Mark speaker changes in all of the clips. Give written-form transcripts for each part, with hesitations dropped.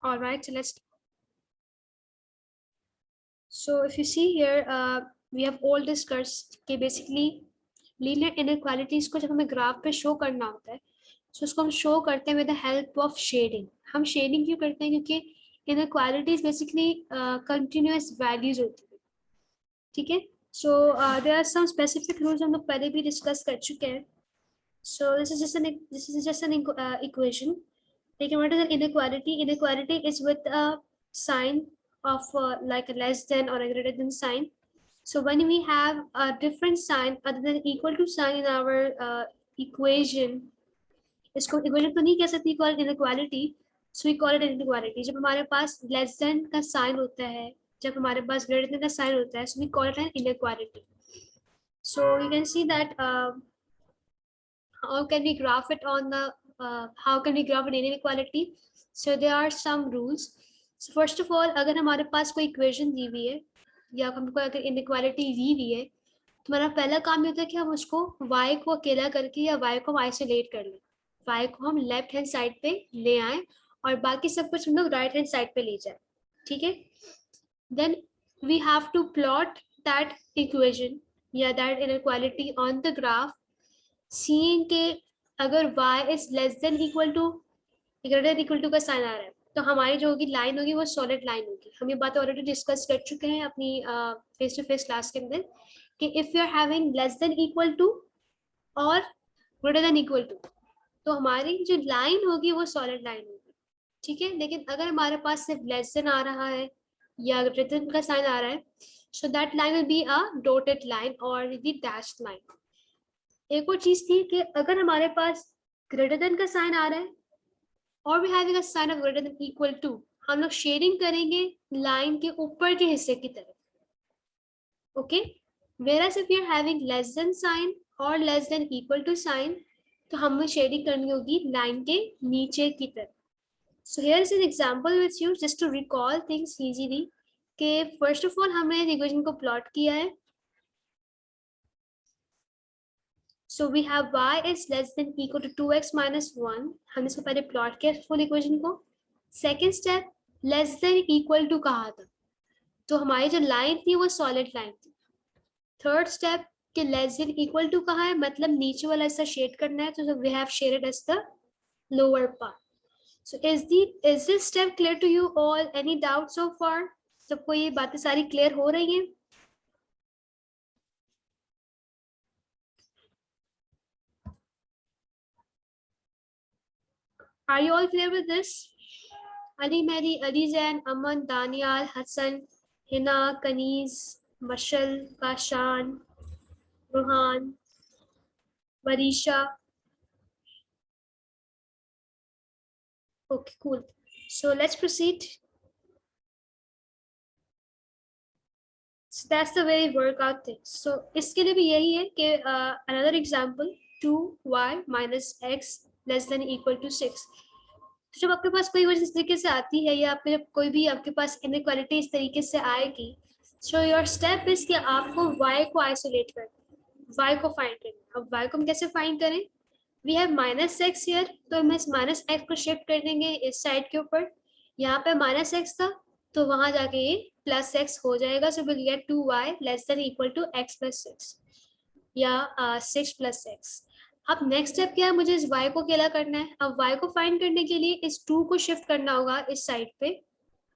Speaker 1: All right, so if you see here, we have all discussed कि basically linear inequalities को जब हमें graph पे शो करना होता है, तो उसको हम शो करते हैं with the help of shading. हम shading क्यों करते हैं? क्योंकि inequalities basically continuous values होती है, ठीक है? So there are some specific rules हम लोग पहले भी डिस्कस कर चुके हैं. So this is just an equation. Taking what is an inequality? Inequality is with a sign of like a less than or a greater than sign. So when we have a different sign other than equal to sign in our equation, इसको equation तो नहीं कह सकते call inequality. So we call it inequality. जब हमारे पास less than का sign होता है, जब हमारे पास greater than का sign होता है, so we call it an inequality. So you can see that how can we graph it on the how can we graph an inequality? So there are some rules. So first of all, अगर हमारे पास कोई equation दी हुई है या हमको अगर inequality दी हुई है, तो हमारा पहला काम ये होता है कि हम उसको y को अकेला करके या y को हम isolate कर लें. y को हम लेफ्ट हैंड साइड पे ले आए और बाकी सब कुछ हम लोग राइट हैंड साइड पे ले जाए, ठीक है? Then we have to plot that equation या that inequality on the graph, seeing के अगर y is less than equal to greater than equal to का साइन आ रहा है, तो हमारी जो होगी लाइन होगी वो सॉलिड लाइन होगी. हम ये बात ऑलरेडी डिस्कस कर चुके हैं अपनी फेस टू फेस क्लास के अंदर कि if you are having less than equal to और ग्रेटर देन इक्वल टू, तो हमारी जो लाइन होगी वो सॉलिड लाइन होगी, ठीक है? लेकिन अगर हमारे पास सिर्फ लेस देन आ रहा है या ग्रेटर देन का साइन आ रहा है, so that line will be a dotted line और द डैश्ड लाइन. एक और चीज थी कि अगर हमारे पास ग्रेटर देन का साइन आ रहा है और we having a sign of greater than equal to, हम लोग शेडिंग करेंगे लाइन के ऊपर के हिस्से की तरफ, okay? whereas if you are having less than sign और less than equal to sign, तो हमें शेडिंग करनी होगी लाइन के नीचे की तरफ. So here is an example with you just to recall things easily कि first of all हमने इक्वेशन को प्लॉट किया है. So we have y is less than equal to 2x minus 1. हमने इसको पहले प्लॉट किया फुल इक्वेशन को. Second step less than equal to कहा था, तो हमारी जो लाइन थी वो सॉलिड लाइन थी. थर्ड स्टेप कि लेस देन इक्वल टू कहा है, मतलब नीचे वाला ऐसा शेड करना है, तो we have shaded as the lower part. So is this step clear to you all? Any doubt so far? सबको ये बातें सारी क्लियर हो रही हैं? Are you all clear with this? Ali Mehdi, Ali Zain, Aman, Daniel, Hassan, Hina, Kaniz, Mashal, Kashan, Ruhan, Marisha. Okay, cool. So let's proceed. So that's the way we work out things. So इसके लिए भी यही है कि another example 2y minus x less than equal to 6. तो जब आपके पास कोई वजह इस तरीके से आती है या आपके जब कोई भी आपके पास इनइक्वालिटी इस तरीके से आएगी, सो योर स्टेप इज कि आपको y को आइसोलेट करना, y को फाइंड करना. अब y को हम कैसे फाइंड करें? We have minus x here, तो हम इस माइनस एक्स को शिफ्ट कर देंगे इस साइड के ऊपर. यहाँ पे माइनस एक्स था तो वहां जाके ये प्लस एक्स हो जाएगा. So will get 2y less than equal to x plus 6 या 6 प्लस एक्स. अब नेक्स्ट स्टेप क्या है? मुझे इस y को अकेला करना है. अब y को फाइंड करने के लिए इस 2 को शिफ्ट करना होगा इस साइड पे,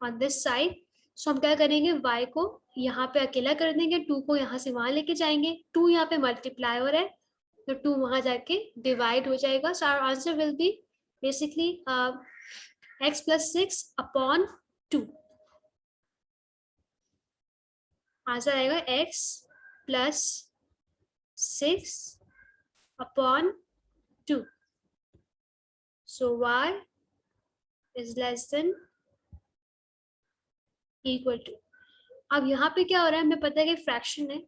Speaker 1: ऑन दिस साइड. सो हम क्या करेंगे? y को यहाँ पे अकेला कर देंगे, 2 को यहाँ से वहां लेके जाएंगे. 2 यहाँ पे मल्टीप्लाई हो रहा है तो 2 वहां जाके डिवाइड हो जाएगा. So our answer will be basically x plus 6 upon 2. Answer आएगा x plus 6 upon 2. So y is less than equal to. अब यहाँ पे क्या हो रहा है? हमें पता है कि फ्रैक्शन है,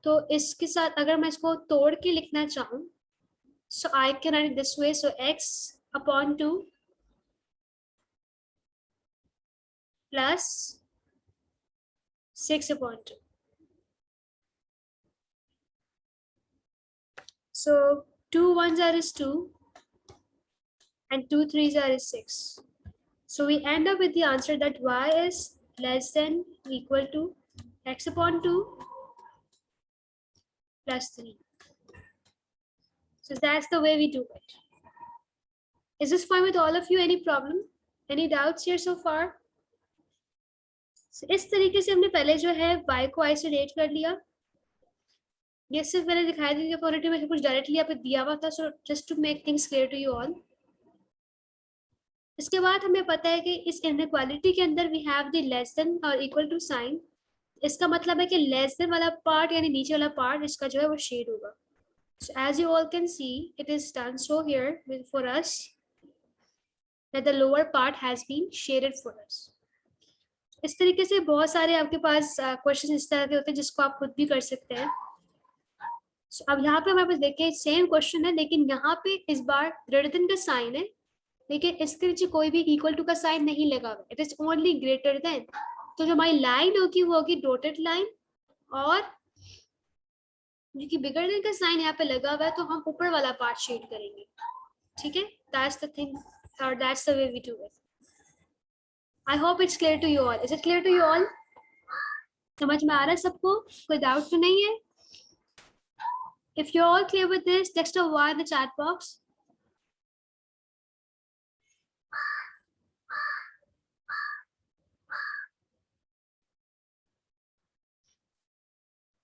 Speaker 1: तो इसके साथ अगर मैं इसको तोड़ के लिखना चाहूँ, so I can write it this way. So x upon 2 plus 6 upon 2. So 2 1s are is 2 and 2 3s are is 6. So we end up with the answer that y is less than equal to x upon 2 plus 3. So that's the way we do it. Is this fine with all of you? Any problem? Any doubts here so far? So इस तरीके से हमने पहले जो है y को isolate कर लिया. ये सिर्फ मैंने दिखाई दी कि क्वालिटी में कुछ डायरेक्टली यहाँ पे दिया हुआ था. So just to make things clear to you all. इसके बाद हमें पता है कि इस इनइक्वालिटी के अंदर we have the less than और इक्वल टू साइन. इसका मतलब है कि लेस देन वाला पार्ट यानी नीचे वाला पार्ट इसका जो है वो शेड होगा. So as you all can see, it is done so here for us that the lower part has been shaded for us. इस तरीके से बहुत सारे आपके पास क्वेश्चन इस तरह के होते हैं जिसको आप खुद भी कर सकते हैं. So, अब यहाँ पे हमारे पास देखिए सेम क्वेश्चन है लेकिन यहाँ पे इस बार ग्रेटर देन का साइन है. देखिए इसके नीचे कोई भी इक्वल टू का साइन नहीं लगा हुआ. It is only greater than. तो जो हमारी लाइन होगी वो होगी डॉटेड लाइन और क्योंकि बिगर देन का साइन यहाँ पे लगा हुआ है तो हम ऊपर वाला पार्ट शेड करेंगे. ठीक है, दैट्स द थिंग और that's the way we do it. I hope it's clear to you all. Is it clear to you all? समझ में आ रहा है सबको? कोई डाउट तो नहीं है? If you're all clear with this, text a Y in the chat box.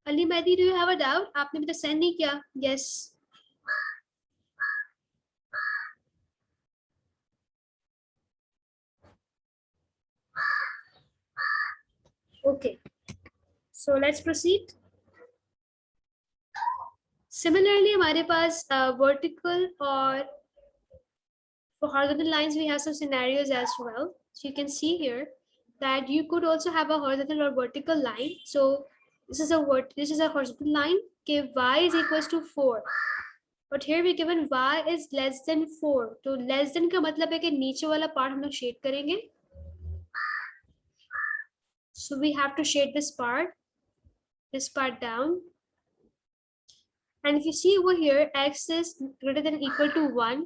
Speaker 1: Ali Mehdi, do you have a doubt? आपने भी तो सेंड नहीं किया. Yes. Okay. So let's proceed. Similarly, हमारे पास vertical और for horizontal lines we have some scenarios as well. So you can see here that you could also have a horizontal or vertical line. So this is a horizontal line. Okay, y is equals to 4. But here we given y is less than 4. तो less than का मतलब है कि नीचे वाला part हम लोग shade करेंगे. So we have to shade this part down. And if you see over here, x is greater than equal to 1.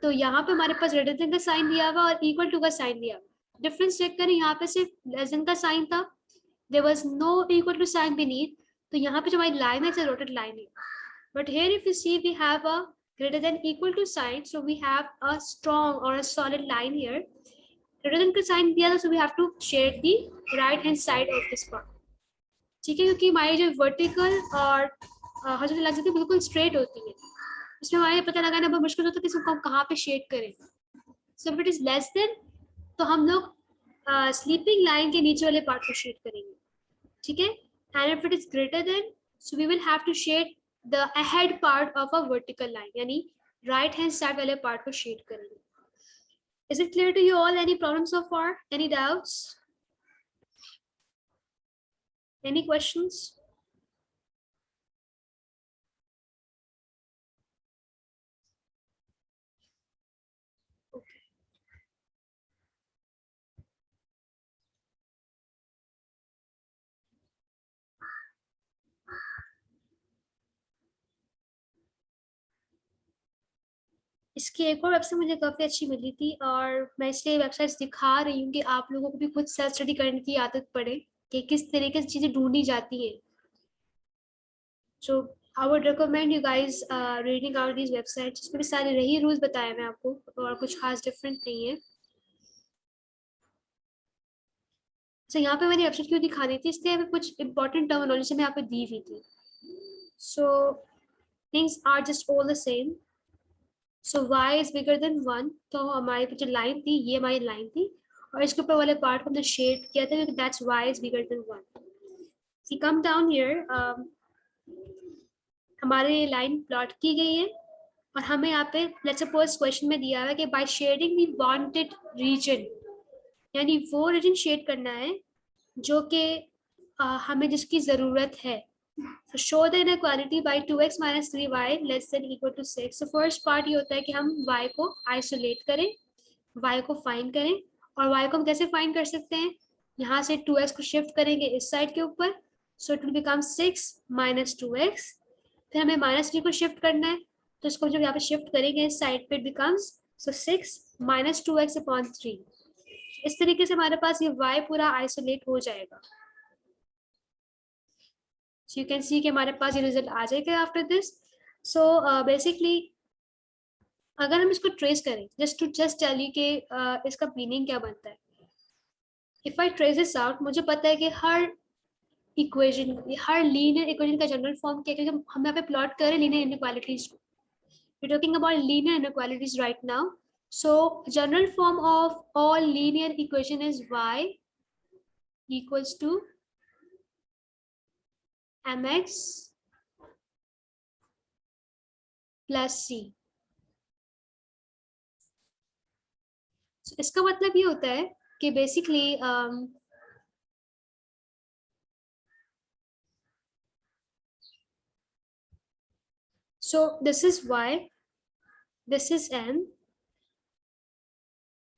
Speaker 1: तो यहाँ पे हमारे पास greater than का साइन दिया हुआ और equal to का साइन दिया हुआ. डिफरेंस चेक करें, यहाँ पे सिर्फ less than का साइन था. There was no equal to sign beneath. तो यहाँ पे जो हमारी लाइन है it's a dotted line है. But here if you see we have a greater than equal to sign, so we have a strong or a solid line here. Greater than का sign दिया था, so we have to shade the right hand side of this part. ठीक है, क्योंकि हमारी जो vertical और horizontal lines होती है बिल्कुल straight होती है. इसमें हमारे पता लगाना बहुत मुश्किल होता है कि इसको हम कहाँ पे शेड करें. So if it is less than, तो हम लोग स्लीपिंग लाइन के नीचे वाले पार्ट को शेड करेंगे. ठीक है, and if it is greater than, so we will have to shade the ahead part of a vertical line, यानी right hand side वाले पार्ट को शेड करेंगे. Is it clear to you all? Any problems so far? Any doubts? Any questions? इसकी एक और website मुझे काफ़ी अच्छी मिली थी और मैं इसलिए वेबसाइट्स दिखा रही हूँ कि आप लोगों को भी खुद सेल्फ स्टडी करने की आदत पड़े कि किस तरीके से चीज़ें ढूंढी जाती हैं. So I would recommend you guys reading out these websites. इसमें भी सारे रही रूल्स बताए मैं आपको और कुछ खास डिफरेंट नहीं है. तो यहाँ पे मैंने वेबसाइट क्यों दिखा दी थी, इसलिए हमें कुछ इंपॉर्टेंट टर्मिनोलॉजी में यहाँ पे दी हुई थी. So things are just all the same. So y is bigger than 1. तो हमारी जो लाइन थी ये हमारी लाइन थी और इसके ऊपर वाले पार्ट को हमने शेड किया था क्योंकि that's y is bigger than 1. So come down here. हमारी लाइन प्लॉट की गई है और हमें यहाँ पे लेट्स सपोज क्वेश्चन में दिया हुआ है कि by shading the wanted region, यानी वो रीजन शेड करना है जो कि हमें जिसकी जरूरत है. So show the inequality by 2x minus 3y less than equal to 6. So first part ये होता है कि हम y को isolate करें, y को find करें और y को हम कैसे find कर सकते हैं, यहाँ से 2x को shift करेंगे इस side के ऊपर. So it will become 6 minus 2x. फिर हमें minus 3 को shift करना है तो इसको जब यहाँ पे shift करेंगे इस side पे it becomes so 6 minus 2x upon 3. इस तरीके से हमारे पास ये y पूरा आइसोलेट हो जाएगा। So you can see कि हमारे पास ये रिजल्ट आ जाएगा आफ्टर दिस। सो बेसिकली अगर हम इसको ट्रेस करें, जस्ट टेल यू कि इसका मीनिंग क्या बनता है। If I trace this out, मुझे पता है कि हर इक्वेशन, हर लीनियर इक्वेशन का जनरल फॉर्म क्या है, क्योंकि हम यहाँ पे प्लॉट कर रहे हैं लीनियर इनइक्वालिटीज को। we're talking about linear inequalities right now. So general form of all linear equation is y equals to mx plus c. So इसका मतलब ये होता है कि basically so this is y, this is m,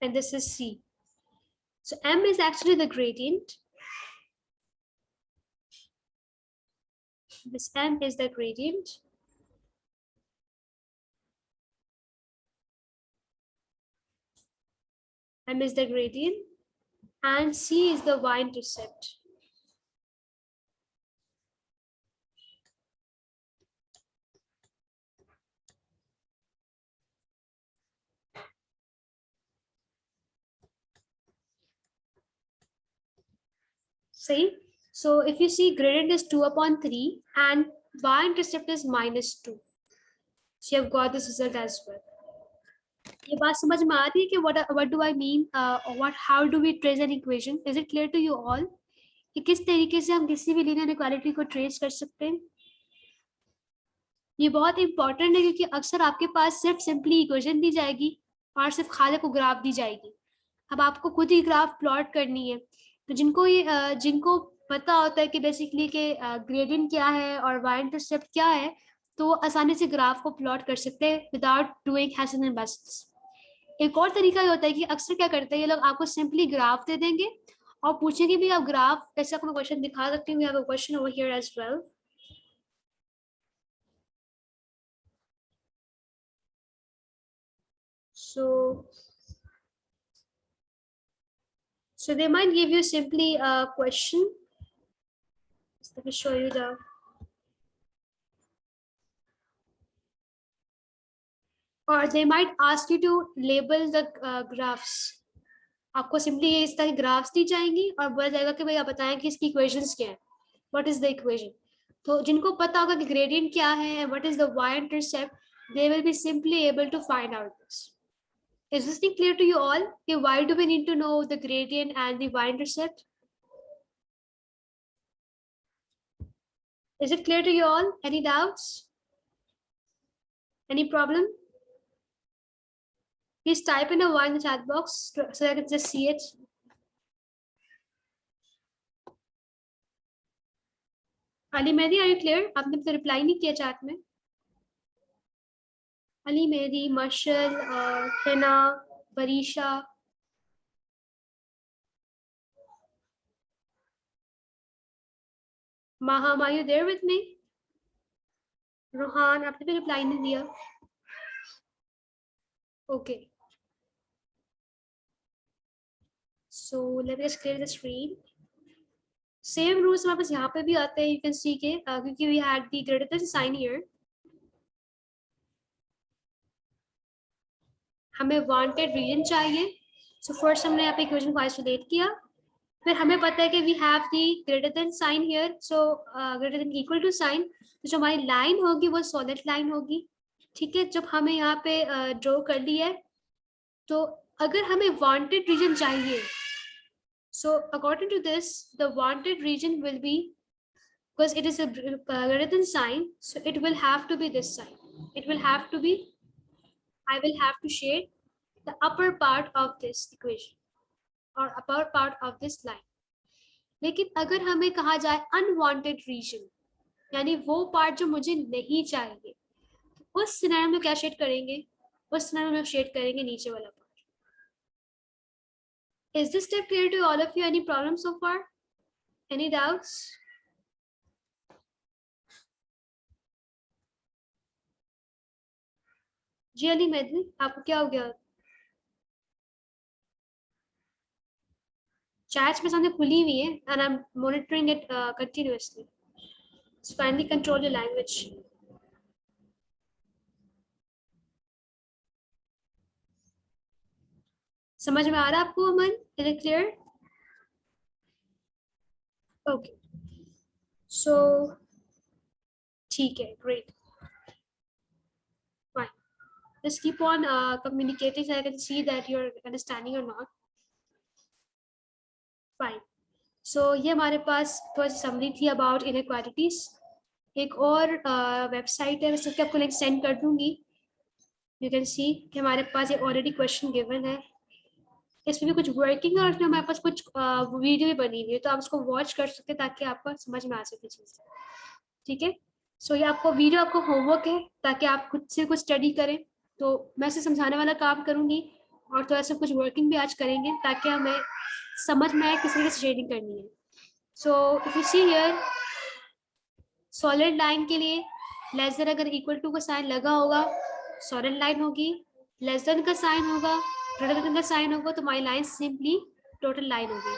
Speaker 1: and this is c. So m is actually the gradient. This m is the gradient. M is the gradient, and c is the y-intercept. See, so if you see gradient is 2/3 and y-intercept is -2. So you have got this result as well. ये बात समझ में आ रही है कि what do I mean, how do we trace an equation? Is it clear to you all? कि किस तरीके से हम किसी भी लीनियर इक्वालिटी को ट्रेस कर सकते हैं? ये बहुत इंपॉर्टेंट है क्योंकि अक्सर आपके पास सिर्फ सिंपली इक्वेशन दी जाएगी और सिर्फ खाली को ग्राफ दी जाएगी। अब आपको खुद ही ग्राफ प्लॉट करनी है। तो जिनको पता होता है कि बेसिकली के ग्रेडियंट क्या है और वाई इंटरसेप्ट क्या है, तो आसानी से ग्राफ को प्लॉट कर सकते हैं विदाउट डूइंग हैसल एंड बस्टल्स। एक और तरीका ये होता है कि अक्सर क्या करते हैं ये लोग, आपको सिंपली ग्राफ दे देंगे और पूछेंगे भी आप ग्राफ, ऐसा आपको क्वेश्चन दिखा सकते हैं। We have a question over here as well. So they might give you simply a question. Let me show you the. Or they might ask you to label the graphs. आपको simply ये इस तरह की graphs दी जाएंगी और बोला जाएगा कि भाई आप बताएं कि इसकी इक्वेशंस क्या है, व्हाट इज द इक्वेशन। तो जिनको पता होगा कि ग्रेडियंट क्या है, what is the Y intercept, they will be simply able to find out this. Is this thing clear to you all? Okay, why do we need to know the gradient and the y-intercept? Is it clear to you all? Any doubts? Any problem? Please type in a y in the chat box so I can just see it. Ali Mehdi, are you clear? आपने तो reply नहीं किया chat में. Ali Mehdi, Marshall, Hina, Barisha. Maham, are you there with me? Rohan, आपने भी reply नहीं दिया. Okay. So let me just clear the screen. Same rules हमारे पास यहाँ पे भी आते हैं. You can see के क्योंकि we had the greater than sign here. हमें wanted region चाहिए. So first हमने यहाँ पे equation को isolate किया. फिर हमें पता है कि we have the greater than sign here, so greater than equal to sign. तो जो हमारी लाइन होगी वो solid line होगी. ठीक है, जब हमें यहाँ पे ड्रॉ कर लिया है, तो अगर हमें wanted region चाहिए, so according to this the wanted region will be, because it is a greater than sign, so it will have to be this side. It will have to be, I will have to shade the upper part of this equation or upper part of this line. लेकिन अगर हमें कहा जाए unwanted reason, यानी वो part जो मुझे नहीं चाहिए, तो उस सिनेरियो में क्या शेड करेंगे? उस सिनेरियो में शेड करेंगे नीचे वाला part. Is this step clear to all of you? Any problems so far? Any doubts? जी अली मेहदी, आपको क्या हो गया? चैट्स में सामने खुली हुई है and I am monitoring it continuously. So kindly control your language. समझ में आ रहा है आपको Aman? Is it clear? Okay, so ठीक है, great, fine. Just keep on communicating so I can see that you're understanding or not. Fine. So ये हमारे पास थोड़ी सी समरी थी अबाउट inequalities. एक और वेबसाइट है, मैं सबके आपको लिंक सेंड कर दूंगी. यू कैन सी कि हमारे पास ये ऑलरेडी क्वेश्चन गिवन है, इसमें भी कुछ वर्किंग और इसमें हमारे पास कुछ वीडियो भी बनी हुई है, तो आप उसको वॉच कर सकते हैं ताकि आपको समझ में आ सके चीज़. ठीक है, सो ये आपको वीडियो आपको होमवर्क है ताकि आप खुद से कुछ स्टडी करें. तो मैं इसे समझाने वाला काम करूंगी और थोड़ा सा कुछ वर्किंग भी आज करेंगे ताकि हमें समझ में आए किस तरीके से शेडिंग करनी है. So if you see here, solid line के लिए लेस देन अगर इक्वल टू का साइन लगा होगा सॉलिड लाइन होगी, लेस देन का साइन होगा, ग्रेटर देन का साइन होगा तो my line simply total line होगी.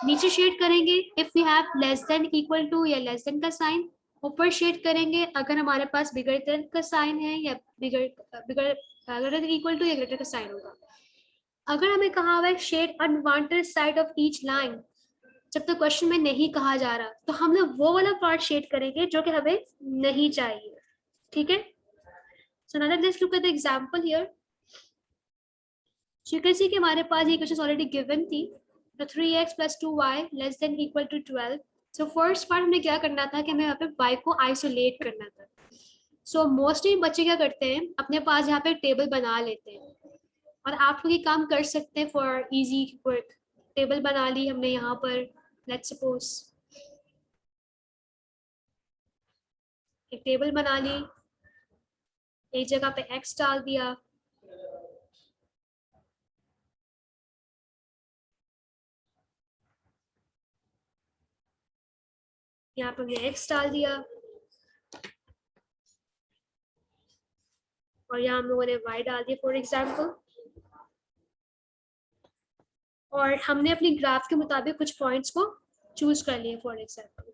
Speaker 1: नीचे शेड करेंगे if we have less than equal to या लेस देन का साइन. ऊपर शेड करेंगे अगर हमारे पास बिगर देन का साइन है या बिगर इक्वल टू या ग्रेटर का साइन होगा. अगर हमें कहा हुआ है shade unwanted side of each line, जब तक क्वेश्चन में नहीं कहा जा रहा तो हम लोग वो वाला पार्ट शेड करेंगे जो कि हमें नहीं चाहिए. ठीक है, so now let's look at the example here. So you can see कि हमारे पास ये क्वेश्चन ऑलरेडी गिवन थी. तो 3x + 2y less than equal to 12. So first part हमें क्या करना था कि हमें यहाँ पे y को आइसोलेट करना था. सो मोस्टली बच्चे क्या करते हैं, अपने पास यहाँ पे टेबल बना लेते हैं और आप लोग ये काम कर सकते हैं फॉर इजी वर्क. टेबल बना ली हमने यहाँ पर, लेट्स सपोज एक टेबल बना ली, एक जगह पे x डाल दिया, यहाँ पे हमने x डाल दिया और यहाँ हम लोगों ने y डाल दिया फॉर एग्जाम्पल. और हमने अपनी ग्राफ के मुताबिक कुछ पॉइंट्स को चूज कर लिए for example.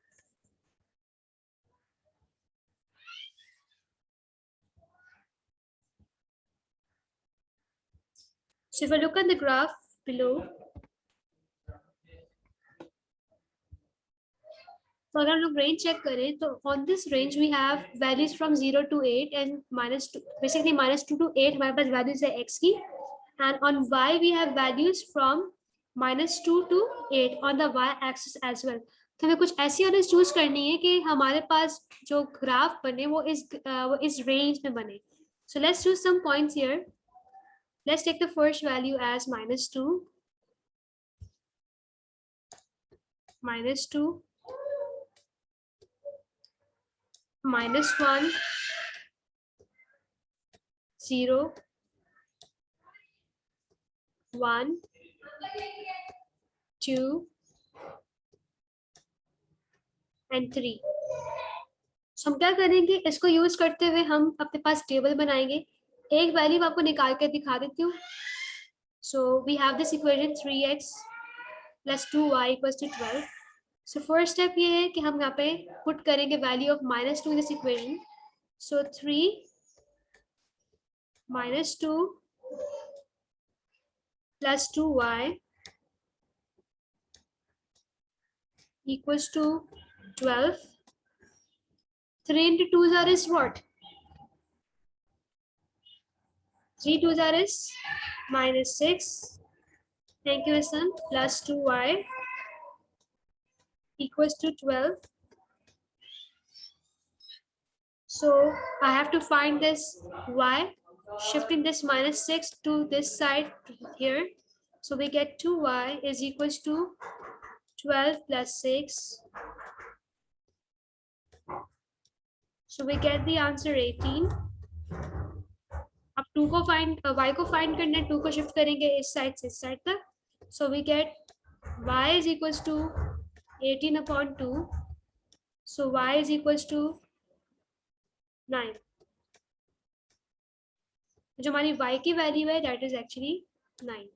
Speaker 1: So if I look at the graph below, तो अगर हम लोग रेंज चेक करें तो on this range we have values from 0 to 8 and -2, basically -2 to 8 हमारे पास वैल्यूज है x की. And on y we have values from -2 to 8 on the y axis as well. तो हमें कुछ ऐसी वैल्यूज चूज करनी है कि हमारे पास जो ग्राफ बने वो इस रेंज में बने. So let's choose some points here. Let's take the first value as -2, -2, -1, 0, 1, 2 and 3. So हम क्या करेंगे, इसको यूज करते हुए हम अपने पास टेबल बनाएंगे. एक वैल्यू आपको निकाल के दिखा देती हूँ. So we have this equation 3x + 2y = 12. So first step ये है कि हम यहाँ पे पुट करेंगे value of -2 in this equation. So 3 -2 + 2y = 12. 3 into 2 is what? 3 2 is -6. Thank you, son. Plus 2y = 12. So I have to find this y, shifting this -6 to this side here. So we get 2y is equals to 12 plus 6. So we get the answer 18. अब 2 को find y को find करना है, 2 को shift करेंगे इस side से इस साइड तक. So we get y is equals to 18/2. So y is equals to 9. जो हमारी y की वैल्यू है that is actually 9.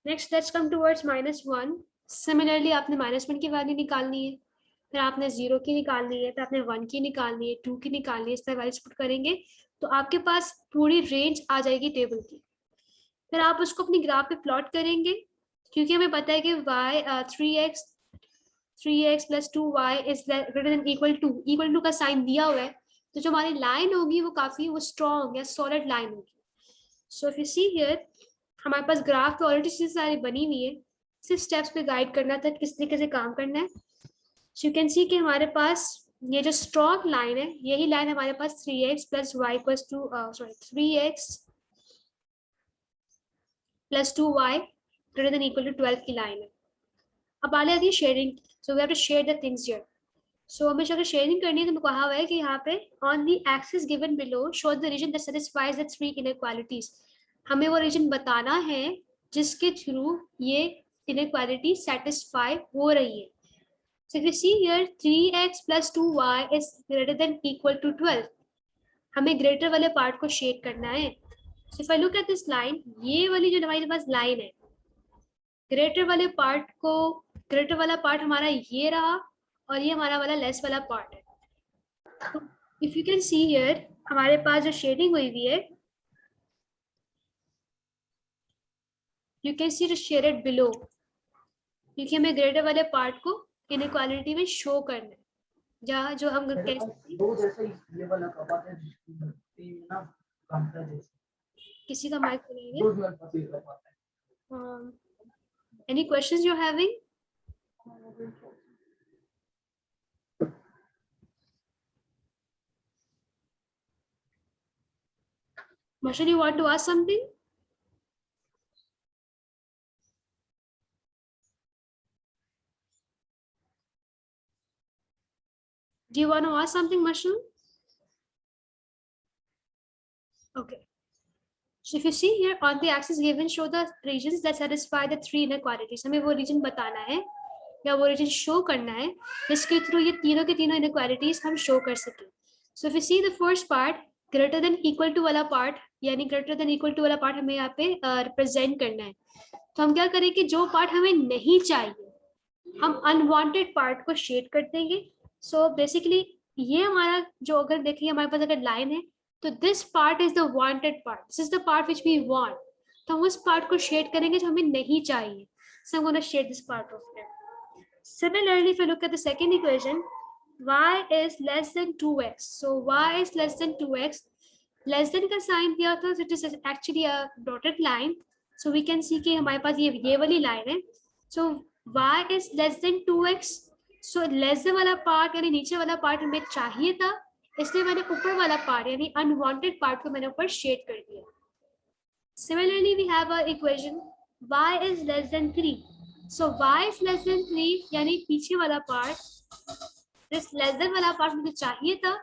Speaker 1: Next let's come towards -1. Similarly आपने -1 की वैल्यू निकालनी है, फिर आपने 0 की निकालनी है, फिर आपने 1 की निकालनी है, 2 की निकालनी है. इस तरह वैल्यूज पुट करेंगे तो आपके पास पूरी रेंज आ जाएगी टेबल की. फिर आप उसको अपनी ग्राफ पे प्लॉट करेंगे, क्योंकि हमें पता है कि y 3x plus 2y is greater than equal to का साइन दिया हुआ है, तो जो हमारी लाइन होगी वो काफी वो स्ट्रॉन्ग या सॉलिड लाइन होगी. सो इफ यू सी हियर, हमारे पास ग्राफ पे ऑलरेडी चीजें सारी बनी हुई है, सिर्फ स्टेप्स पे गाइड करना था किस तरीके से काम करना है. सो यू कैन सी कि हमारे पास ये जो स्ट्रॉन्ग लाइन है, यही लाइन हमारे पास 3x plus y equals to 3x plus 2y greater than equal to 12 की लाइन है. अब आगे आती है sharing. So we have to share the things here. So हमें अगर शेयरिंग करनी है तो कहा हुआ है कि यहाँ पे on the axis given below show the region that satisfies the three inequalities. हमें वो रीजन बताना है जिसके थ्रू ये इनइक्वालिटी सेटिस्फाई हो रही है. So if you see here 3x plus 2y is greater than equal to 12. हमें ग्रेटर वाले पार्ट को शेड करना है. So if I look at this line, ये वाली जो हमारे पास लाइन है, ग्रेटर वाले पार्ट को, ग्रेटर वाला पार्ट हमारा ये रहा और ये हमारा वाला लेस वाला पार्ट है. तो if you can see here, हमारे पास जो शेडिंग हुई हुई है, you can see the shaded below, क्योंकि हमें ग्रेटर वाले पार्ट को इनइक्वालिटी में शो करना है. जहाँ जो हम किसी का माइक नहीं है. Any questions you're having? Marshall, you want to ask something? Do you want to ask something, Marshall? Okay. So if you see here on the axis given, show the regions that satisfy the three inequalities. हमें वो region बताना है या वो region show करना है जिसके through ये तीनों के तीनों inequalities हम show कर सकें. So if you see the first part, greater than equal to वाला part, यानी greater than equal to वाला part हमें यहाँ पे represent करना है. तो हम क्या करें कि जो part हमें नहीं चाहिए हम unwanted part को shade कर देंगे. So basically ये हमारा जो अगर देखिए हमारे पास अगर line है तो this part is the wanted part. This is the part which we want. तो हम उस part को shade करेंगे जो हमें नहीं चाहिए. So I'm going to shade this part of it. Similarly, if you look at the second equation, y is less than 2x. So y is less than 2x. Less than का sign दिया था, so it is actually a dotted line. So we can see कि हमारे पास ये वाली line है. So y is less than 2x. So less than वाला part यानी नीचे वाला part हमें चाहिए था, इसलिए मैंने ऊपर वाला पार्ट यानी अनवांटेड पार्ट को मैंने ऊपर शेड कर दिया. Similarly, we have our equation y is less than 3. So y is less than 3 यानी पीछे वाला पार्ट, this less than वाला पार्ट मुझे चाहिए था,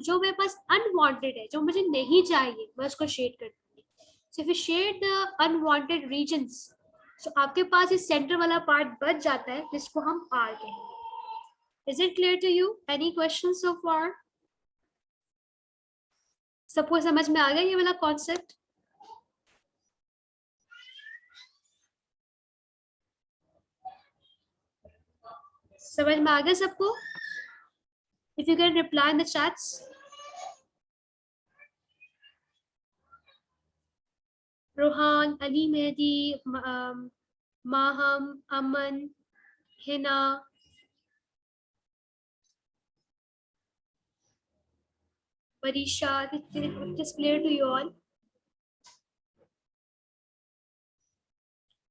Speaker 1: जो मेरे पास अनवांटेड है, जो मुझे नहीं चाहिए, मैं उसको शेड कर दूंगी. So if you shade the unwanted regions, so आपके पास इस सेंटर वाला पार्ट बच जाता है जिसको हम R कहेंगे. Is it clear to you? Any questions so far? सबको समझ में आ गया ये वाला कॉन्सेप्ट? समझ में आ गया सबको? If you can reply in the chats. Rohan, Ali Mehdi, Maham, Aman, Hina, Marisha, it is clear to you all?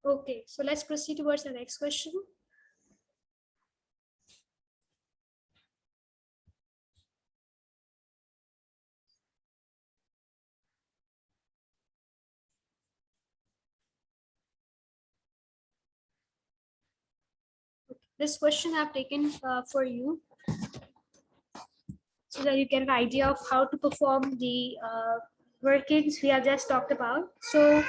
Speaker 1: Okay, so let's proceed towards the next question. This question I have taken for you so that you get an idea of how to perform the workings we have just talked about. So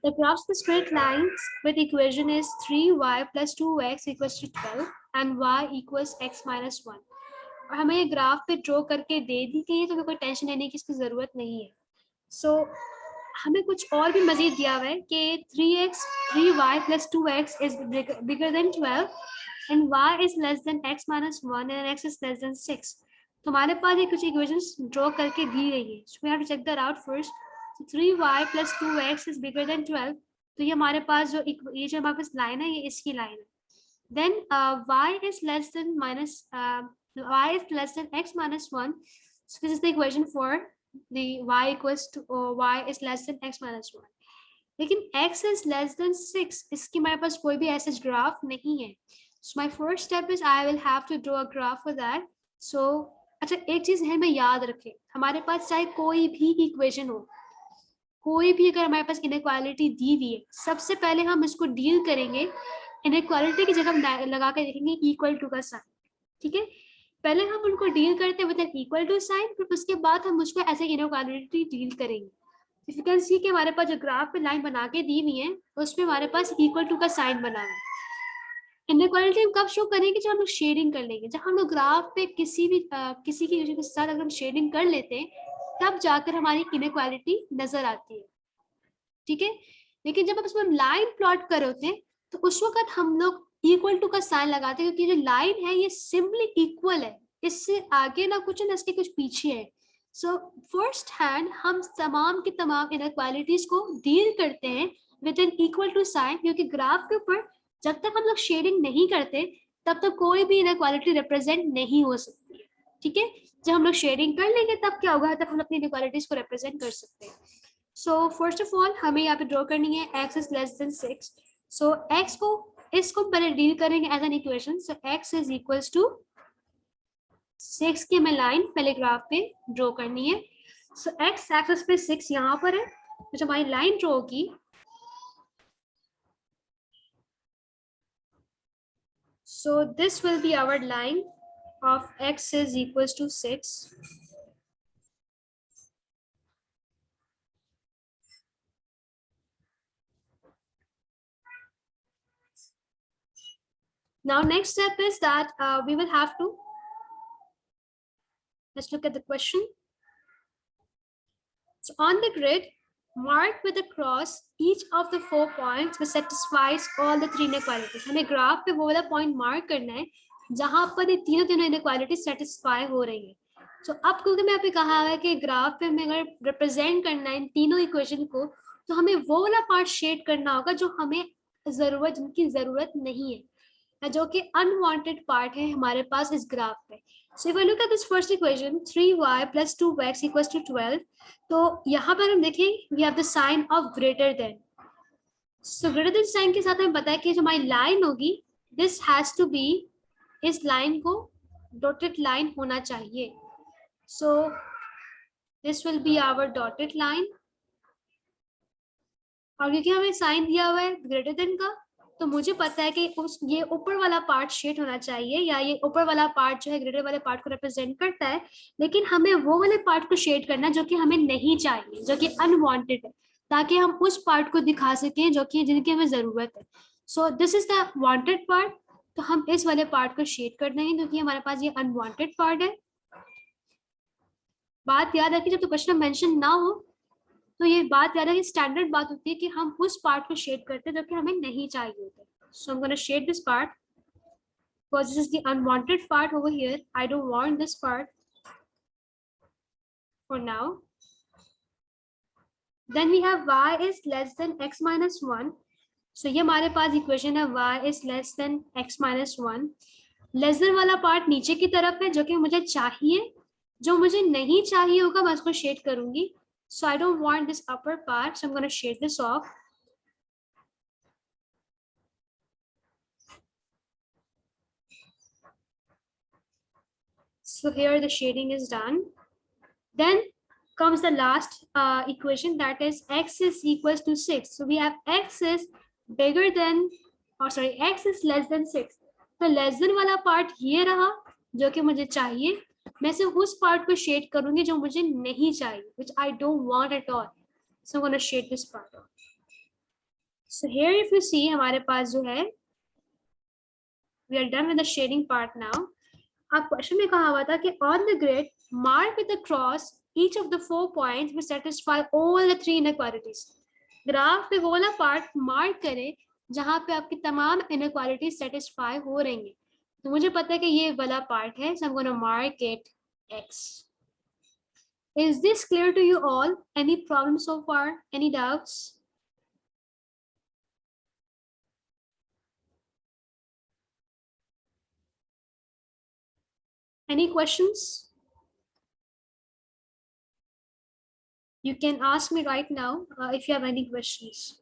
Speaker 1: the graphs the straight lines with equation is 3y plus 2x equals to 12 and y equals x minus 1. और हमें ये graph पे draw करके दे दी गई है तो कोई tension लेने की इसकी जरूरत नहीं है. So हमें कुछ और भी मजीद दिया हुआ है कि 3y plus 2x is bigger than 12 and y is less than x minus 1 and x is less than 6. तो हमारे पास ये कुछ इक्वेशंस ड्रॉ करके दी गई है. So we have to check that out first. So 3y plus 2x is bigger than 12. तो ये हमारे पास जो हमारे पास लाइन है ये इसकी लाइन है. Then y is less than y is less than x minus 1. So this is the equation for the y equals to y is less than x minus 1. लेकिन x is less than 6 इसकी हमारे पास कोई भी ऐसा graph नहीं है. So my first step is I will have to draw a graph for that. So अच्छा एक चीज है मैं याद रखें, हमारे पास चाहे कोई भी इक्वेशन हो, कोई भी अगर हमारे पास इनइक्वालिटी दी हुई है, सबसे पहले हम इसको डील करेंगे इनइक्वालिटी की जगह लगा कर देखेंगे इक्वल टू का साइन. ठीक है, पहले हम उनको डील करते हैं with an equal to sign, फिर उसके बाद हम उसको ऐसे इनइक्वालिटी डील करेंगे. इफ यू कैन सी कि हमारे पास जो ग्राफ पे लाइन बना के दी हुई है उसमें हमारे पास इक्वल टू का साइन बना हुआ है. इनइक्वालिटी हम कब शो करेंगे? जब हम लोग शेडिंग कर लेंगे. जब हम लोग ग्राफ पे किसी की के साथ अगर हम शेडिंग कर लेते हैं तब जाकर हमारी इनइक्वालिटी नजर आती है. ठीक है, लेकिन जब हम लाइन प्लॉट कर होते हैं तो उस वक्त हम लोग इक्वल टू का साइन लगाते हैं, क्योंकि जो लाइन है ये सिंपली इक्वल है, इससे आगे ना कुछ है ना इसके कुछ पीछे है. सो फर्स्ट हैंड हम तमाम की तमाम इनइक्वालिटीज को डील करते हैं with an equal to sign, क्योंकि ग्राफ के ऊपर जब तक हम लोग शेडिंग नहीं करते तब तक कोई भी इनइक्वालिटी रिप्रेजेंट नहीं हो सकती है. ठीक है, जब हम लोग शेडिंग कर लेंगे तब क्या होगा, तब हम अपनी इनइक्वालिटीज को रिप्रेजेंट कर सकते हैं. सो फर्स्ट ऑफ ऑल हमें यहाँ पे ड्रॉ करनी है x is less than 6. So x को इसको पहले डील करेंगे as an equation. So x is equals to 6 की हमें लाइन पहले ग्राफ पे ड्रॉ करनी है. सो x एक्सिस पे 6 यहाँ पर है, तो जब हमारी लाइन ड्रॉ होगी so this will be our line of x is equals to 6. Now next step is that we will have to, let's look at the question. So on the grid, mark with a cross each of the 4 points which satisfies all the 3 inequalities. हमें graph पे वो वाला point mark करना है जहां पर ये तीनों इनइक्वालिटी सेटिस्फाई हो रही है. So अब क्योंकि मैं यहाँ पे कहा है कि ग्राफ पे हमें अगर रिप्रेजेंट करना है इन तीनों इक्वेशन को, तो हमें वो वाला पार्ट शेड करना होगा जो हमें जिनकी जरूरत नहीं है, जो कि अनवांटेड पार्ट है हमारे पास इस ग्राफ पे. So if I look at this first equation 3y plus 2x equals to 12, तो यहाँ पर हम देखें we have the sign of greater than. So greater than sign के साथ हमें पता है कि जो हमारी लाइन होगी this has to be, इस लाइन को dotted line होना चाहिए. So this will be our dotted line. और क्योंकि हमें साइन दिया हुआ है greater than का, तो मुझे पता है कि ये ऊपर वाला पार्ट शेड होना चाहिए, या ये ऊपर वाला पार्ट जो है ग्रेटर वाले पार्ट को रिप्रेजेंट करता है, लेकिन हमें वो वाले पार्ट को शेड करना जो कि हमें नहीं चाहिए, जो कि अनवांटेड है, ताकि हम उस पार्ट को दिखा सकें जो कि जिनकी हमें जरूरत है. So this is the wanted part, तो हम इस वाले पार्ट को शेड कर देंगे क्योंकि हमारे पास ये अनवांटेड पार्ट है. बात याद रखिए, जब तो क्वेश्चन मेंशन ना हो तो ये बात याद है कि स्टैंडर्ड बात होती है कि हम उस पार्ट को शेड करते हैं जो कि हमें नहीं चाहिए होता. So I am gonna shed this part because this is the unwanted part over here. I don't want this part for now. Then we have y is less than x minus 1. So ये हमारे पास equation है y is less than x minus 1. Less than वाला part नीचे की तरफ है जो कि मुझे चाहिए, जो मुझे नहीं चाहिए होगा मैं उसको शेड करूंगी. So I don't want this upper part, so I'm going to shade this off. So here the shading is done. Then comes the last equation, that is x is equals to 6. So we have x is bigger than, or sorry, x is less than 6. तो less than वाला part ये रहा जो कि मुझे चाहिए, मैं सिर्फ उस पार्ट को शेड करूंगी जो मुझे नहीं चाहिए, which I don't want at all. So I'm going to shade this part off. So here if you see हमारे पास जो है, we are done with the shading part now. अब क्वेश्चन में कहा हुआ था कि on the grid mark with the cross each of the 4 points will satisfy all the 3 inequalities. Graph पे वो वाला पार्ट मार्क करें जहां पे आपकी तमाम इनइक्वालिटीज सेटिस्फाई हो रही हैं. तो मुझे पता है कि ये वाला पार्ट है, so I'm going to mark it X. Is this clear to you all? Any problems so far? Any doubts? Any questions? You can ask me right now if you have any questions.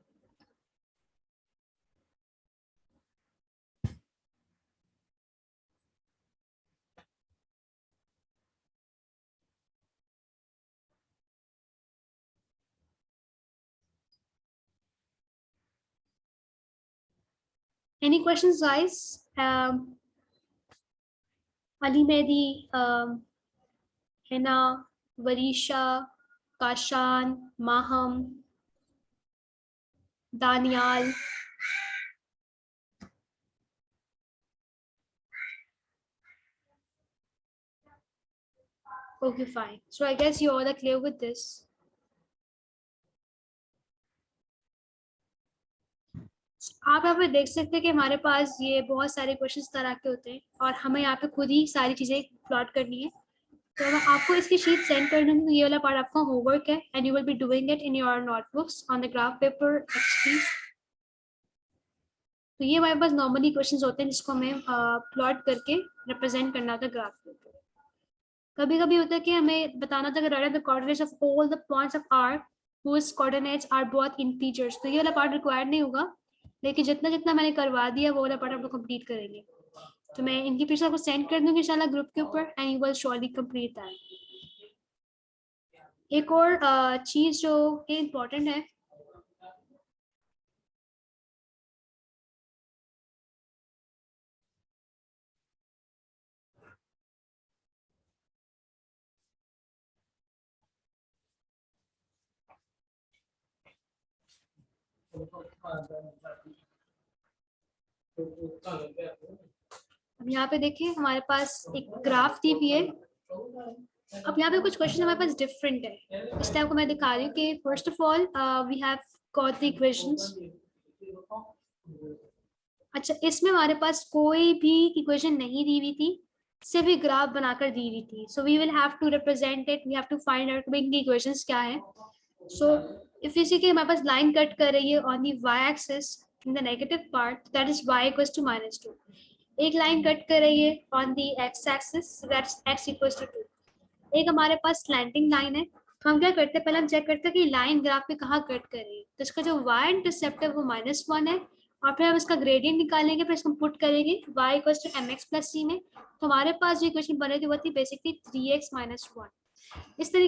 Speaker 1: Any questions, guys? Ali Mehdi, Hina, Varisha, Kashan, Maham, Daniel. Okay, fine. So I guess you all are clear with this. आप यहाँ पे देख सकते हैं कि हमारे पास ये बहुत सारे क्वेश्चंस तरह के होते हैं और हमें यहाँ पे खुद ही सारी चीजें प्लॉट करनी है. तो मैं आपको इसकी शीट सेंड कर दूंगी. ये वाला पार्ट आपका होमवर्क है and you will be doing it in your notebooks on the graph paper XPs. तो ये हमारे पास नॉर्मली क्वेश्चंस होते हैं जिसको हमें प्लॉट करके रिप्रेजेंट करना होता है ग्राफ पेपर. कभी कभी होता है कि हमें बताना था कि write the coordinates of all the points of R whose coordinates are both integers. तो ये वाला पार्ट रिक्वायर्ड नहीं होगा, लेकिन जितना जितना मैंने करवा दिया वो वाला पार्ट आप लोग कंप्लीट करेंगे. तो मैं इनकी पिक्चर आपको सेंड कर दूंगी इंशाल्लाह ग्रुप के ऊपर and you will surely complete that. एक और चीज जो इम्पोर्टेंट है, अब यहाँ पे देखिए हमारे पास एक ग्राफ दी हुई है. अब यहाँ पे कुछ क्वेश्चन हमारे पास डिफरेंट है, इस टाइप को मैं दिखा रही हूँ कि first of all we have got the equations. अच्छा, इसमें हमारे पास कोई भी इक्वेशन नहीं दी हुई थी, सिर्फ एक ग्राफ बनाकर दी हुई थी. So we will have to represent it, we have to find out इनकी इक्वेशंस क्या है. सो इफ यू सी कि हमारे पास लाइन कट कर रही है on the y axis in the negative part, that is y equals to -2. एक line cut कर रही है on the x axis, that's x equals to 2. एक हमारे पास स्लैंटिंग लाइन है. तो हम क्या करते हैं, पहले हम चेक करते हैं कि लाइन ग्राफ पे कहाँ कट कर रही है. तो इसका जो y इंटरसेप्ट है वो -1 है और फिर हम इसका ग्रेडियंट निकालेंगे, फिर इसको पुट करेंगे y equals to mx plus c में. तो हमारे पास जो इक्वेशन बन रही थी वो थी बेसिकली 3x - 1. इस तरीके